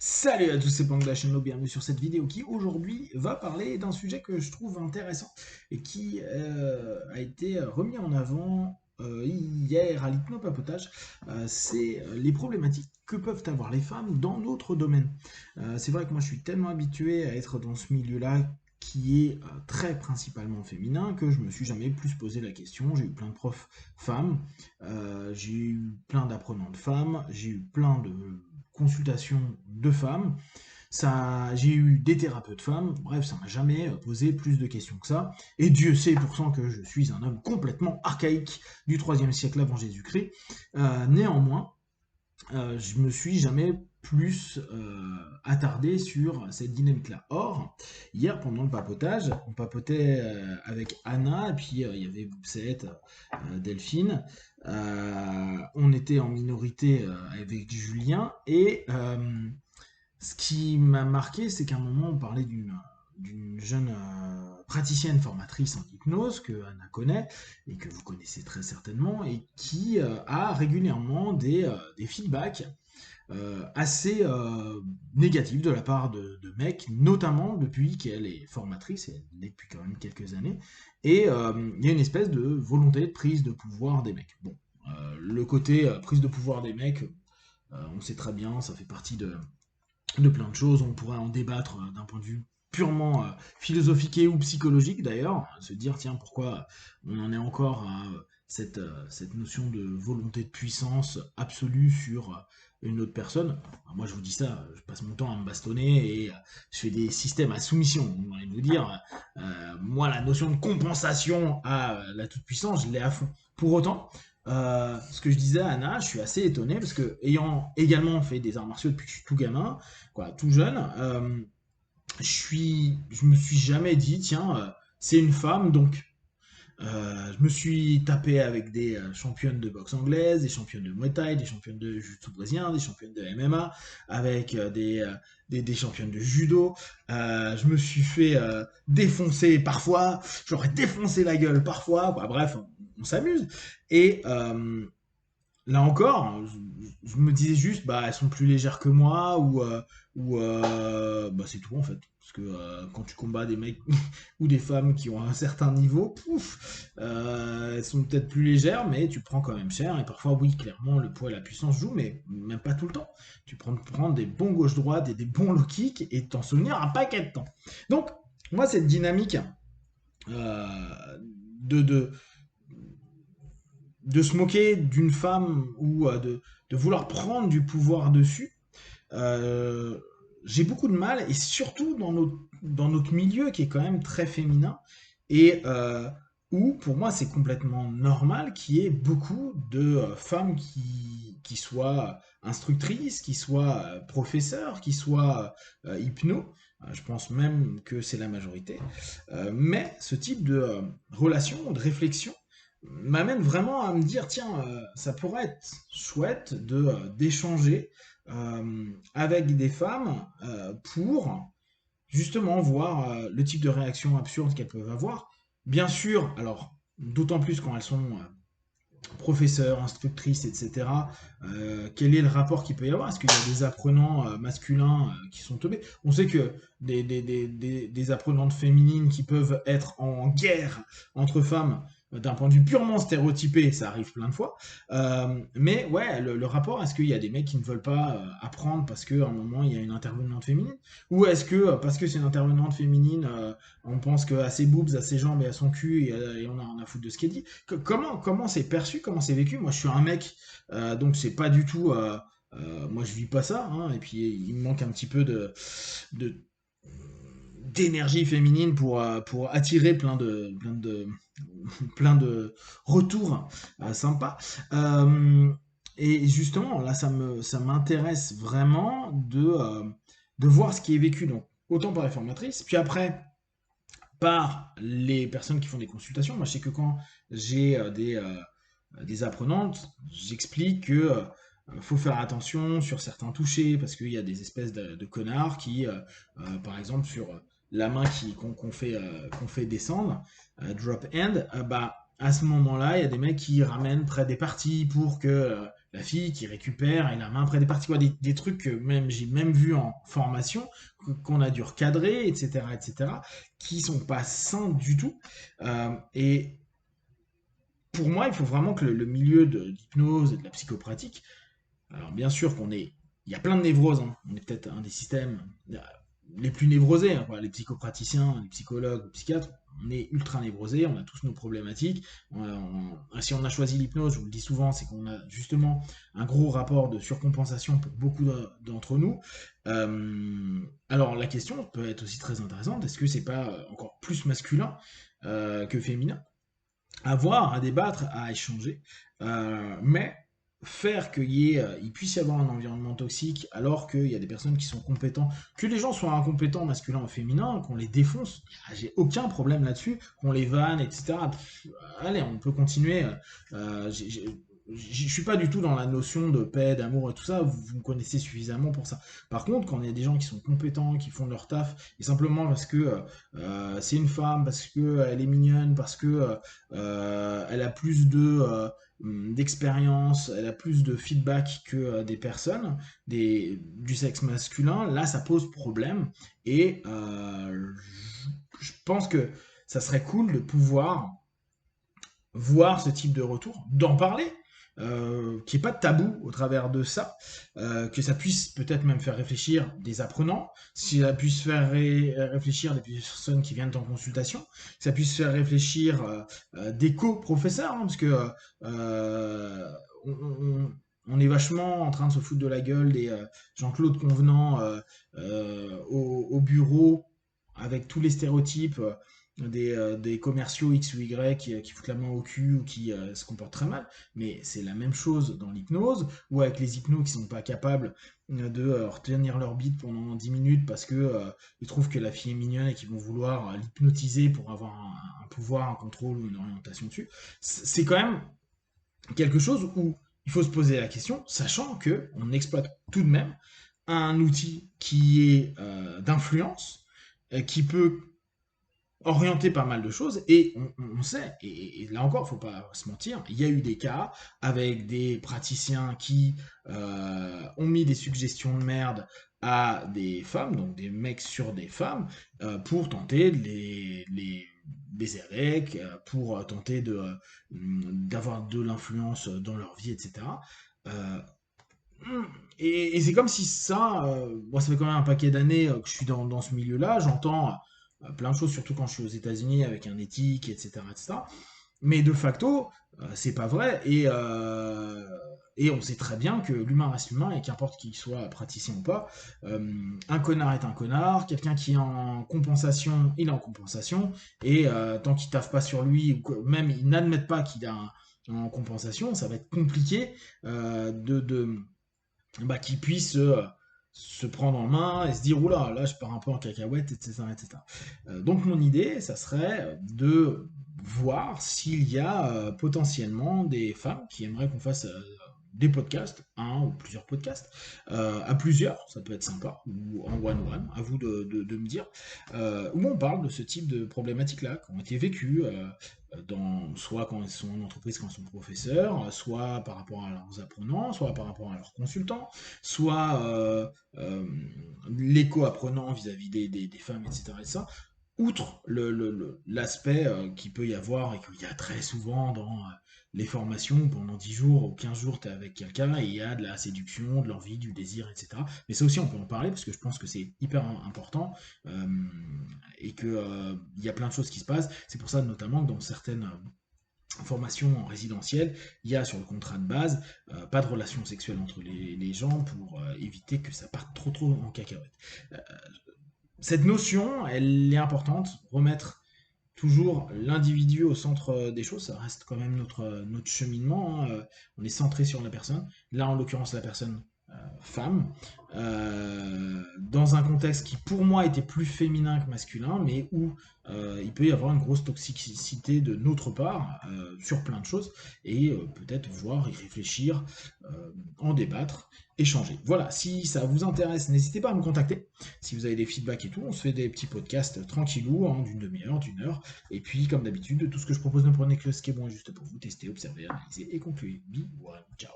Salut à tous, c'est Pang de la chaîne No, bienvenue sur cette vidéo qui aujourd'hui va parler d'un sujet que je trouve intéressant et qui a été remis en avant hier à l'hypnopapotage. C'est les problématiques que peuvent avoir les femmes dans notre domaine. C'est vrai que moi je suis tellement habitué à être dans ce milieu-là qui est très principalement féminin que je me suis jamais plus posé la question. J'ai eu plein de profs femmes, j'ai eu plein d'apprenantes femmes, j'ai eu plein de consultations de femmes, ça, j'ai eu des thérapeutes femmes, bref, ça m'a jamais posé plus de questions que ça. Et Dieu sait pourtant que je suis un homme complètement archaïque du 3e siècle avant Jésus-Christ. Néanmoins, je me suis jamais plus attardé sur cette dynamique-là. Or, hier, pendant le papotage, on papotait avec Anna, et puis il y avait Boubsette, Delphine. On était en minorité avec Julien, et ce qui m'a marqué, c'est qu'à un moment, on parlait d'une jeune praticienne formatrice en hypnose que Anna connaît et que vous connaissez très certainement et qui a régulièrement des feedbacks assez négatifs de la part de mecs, notamment depuis qu'elle est formatrice, et elle l'est depuis quand même quelques années, et il y a une espèce de volonté de prise de pouvoir des mecs. Bon, le côté prise de pouvoir des mecs, on sait très bien, ça fait partie de plein de choses. On pourrait en débattre d'un point de vue purement philosophique ou psychologique d'ailleurs, se dire tiens pourquoi on en est encore à cette notion de volonté de puissance absolue sur une autre personne. Alors moi je vous dis ça, je passe mon temps à me bastonner et je fais des systèmes à soumission. On va vous dire, moi la notion de compensation à la toute-puissance, je l'ai à fond. Pour autant, ce que je disais à Anna, je suis assez étonné parce que, ayant également fait des arts martiaux depuis que je suis tout gamin, quoi, tout jeune, je me suis jamais dit, tiens, c'est une femme, donc je me suis tapé avec des championnes de boxe anglaise, des championnes de Muay Thai, des championnes de jiu-jitsu brésilien, des championnes de MMA, avec des championnes de judo. Je me suis fait défoncer parfois, j'aurais défoncé la gueule parfois, quoi, bref, on s'amuse. Et là encore, je me disais juste, bah, elles sont plus légères que moi, ou bah, c'est tout en fait. Parce que quand tu combats des mecs ou des femmes qui ont un certain niveau, pouf, elles sont peut-être plus légères, mais tu prends quand même cher. Et parfois, oui, clairement, le poids et la puissance jouent, mais même pas tout le temps. Tu prends des bons gauche-droite et des bons low kick et t'en souvenir un paquet de temps. Donc, moi, cette dynamique euh, de, de, de se moquer d'une femme ou de vouloir prendre du pouvoir dessus, euh, j'ai beaucoup de mal, et surtout dans notre milieu qui est quand même très féminin, et où pour moi c'est complètement normal qu'il y ait beaucoup de femmes qui soient instructrices, qui soient professeurs, qui soient hypno. Je pense même que c'est la majorité. Mais ce type de relation, de réflexion, m'amène vraiment à me dire, tiens, ça pourrait être chouette d'échanger avec des femmes pour justement voir le type de réaction absurde qu'elles peuvent avoir. Bien sûr, alors d'autant plus quand elles sont professeurs, instructrices, etc. Quel est le rapport qu'il peut y avoir? Est-ce qu'il y a des apprenants masculins qui sont teubés? On sait que des apprenantes féminines qui peuvent être en guerre entre femmes, d'un point de vue purement stéréotypé, ça arrive plein de fois. Mais ouais, le rapport, est-ce qu'il y a des mecs qui ne veulent pas apprendre parce qu'à un moment il y a une intervenante féminine? Ou est-ce que parce que c'est une intervenante féminine, on pense qu'à ses boobs, à ses jambes et à son cul, et on a rien à foutre de ce qu'elle dit? Comment c'est perçu, comment c'est vécu? Moi, je suis un mec, donc c'est pas du tout. Moi, je vis pas ça, hein, et puis il me manque un petit peu de d'énergie féminine pour attirer plein de retours sympas. Et justement, là, ça m'intéresse vraiment de voir ce qui est vécu, donc autant par les formatrices, puis après par les personnes qui font des consultations. Moi, je sais que quand j'ai des apprenantes, j'explique que faut faire attention sur certains touchés parce qu'il y a des espèces de connards qui, par exemple, sur la main qu'on fait descendre, drop end, bah à ce moment-là, il y a des mecs qui ramènent près des parties pour que la fille qui récupère et la main près des parties, quoi, des trucs que même j'ai même vu en formation, qu'on a dû recadrer, etc., qui sont pas sains du tout. Et pour moi, il faut vraiment que le milieu de l'hypnose et de la psychopratique, alors bien sûr il y a plein de névroses, hein. On est peut-être un des systèmes les plus névrosés, hein, quoi. Les psychopraticiens, les psychologues, les psychiatres, on est ultra névrosés, on a tous nos problématiques. Si on a choisi l'hypnose, je vous le dis souvent, c'est qu'on a justement un gros rapport de surcompensation pour beaucoup d'entre nous. Alors la question peut être aussi très intéressante, est-ce que c'est pas encore plus masculin que féminin? À voir, à débattre, à échanger, mais faire il puisse y avoir un environnement toxique alors qu'il y a des personnes qui sont compétents, que les gens soient incompétents, masculins ou féminins, qu'on les défonce, j'ai aucun problème là-dessus, qu'on les vanne, etc. Allez, on peut continuer. Je suis pas du tout dans la notion de paix, d'amour et tout ça, vous me connaissez suffisamment pour ça. Par contre, quand il y a des gens qui sont compétents, qui font leur taf, et simplement parce que c'est une femme, parce qu'elle est mignonne, parce que elle a plus d'expérience, elle a plus de feedback que des personnes du sexe masculin, là ça pose problème. Et je pense que ça serait cool de pouvoir voir ce type de retour, d'en parler, qu'il n'y ait pas de tabou au travers de ça, que ça puisse peut-être même faire réfléchir des apprenants, si ça puisse faire réfléchir des personnes qui viennent en consultation, que ça puisse faire réfléchir des co-professeurs, hein, parce que on, on- on est vachement en train de se foutre de la gueule des Jean-Claude Convenant au bureau, avec tous les stéréotypes des commerciaux X ou Y qui foutent la main au cul ou qui se comportent très mal. Mais c'est la même chose dans l'hypnose, ou avec les hypnos qui sont pas capables de retenir leur bite pendant 10 minutes parce que ils trouvent que la fille est mignonne et qu'ils vont vouloir l'hypnotiser pour avoir un pouvoir, un contrôle ou une orientation dessus. C'est quand même quelque chose où il faut se poser la question, sachant que on exploite tout de même un outil qui est d'influence, qui peut orienter pas mal de choses et on sait, et là encore, faut pas se mentir, il y a eu des cas avec des praticiens qui ont mis des suggestions de merde à des femmes, donc des mecs sur des femmes, pour tenter de les baiser avec, pour tenter d'avoir de l'influence dans leur vie, etc. Euh, et c'est comme si ça, moi ça fait quand même un paquet d'années que je suis dans ce milieu-là, j'entends plein de choses, surtout quand je suis aux États-Unis avec un éthique, etc., etc. Mais de facto, c'est pas vrai, et on sait très bien que l'humain reste humain, et qu'importe qu'il soit praticien ou pas, un connard est un connard, quelqu'un qui est en compensation, il est en compensation, et tant qu'il taffe pas sur lui, ou que même il n'admette pas qu'il a en compensation, ça va être compliqué qu'il puisse se prendre en main et se dire oula, là je pars un peu en cacahuète, etc. etc. Donc mon idée, ça serait de voir s'il y a potentiellement des femmes qui aimeraient qu'on fasse des podcasts, un ou plusieurs podcasts, à plusieurs, ça peut être sympa, ou en one-one, à vous de me dire, où on parle de ce type de problématiques-là, qui ont été vécues, soit quand ils sont en entreprise, quand ils sont professeurs, soit par rapport à leurs apprenants, soit par rapport à leurs consultants, soit l'éco-apprenant vis-à-vis des femmes, etc. Et ça, outre l'aspect qu'il peut y avoir et qu'il y a très souvent dans les formations, pendant 10 jours ou 15 jours, tu es avec quelqu'un et il y a de la séduction, de l'envie, du désir, etc. Mais ça aussi, on peut en parler parce que je pense que c'est hyper important euh, et qu'il y a plein de choses qui se passent. C'est pour ça notamment que dans certaines formation en résidentiel, il y a sur le contrat de base pas de relation sexuelle entre les gens pour éviter que ça parte trop en cacahuète. Euh, cette notion, elle est importante, remettre toujours l'individu au centre des choses, ça reste quand même notre cheminement, hein. On est centré sur la personne, là en l'occurrence la personne femme, dans un contexte qui pour moi était plus féminin que masculin, mais où il peut y avoir une grosse toxicité de notre part sur plein de choses, et peut-être voir, y réfléchir, en débattre, échanger. Voilà, si ça vous intéresse, n'hésitez pas à me contacter. Si vous avez des feedbacks et tout, on se fait des petits podcasts tranquillou, hein, d'une demi-heure, d'une heure. Et puis, comme d'habitude, tout ce que je propose, ne prenez que ce qui est bon et juste pour vous. Tester, observer, analyser et conclure. Be one, ciao.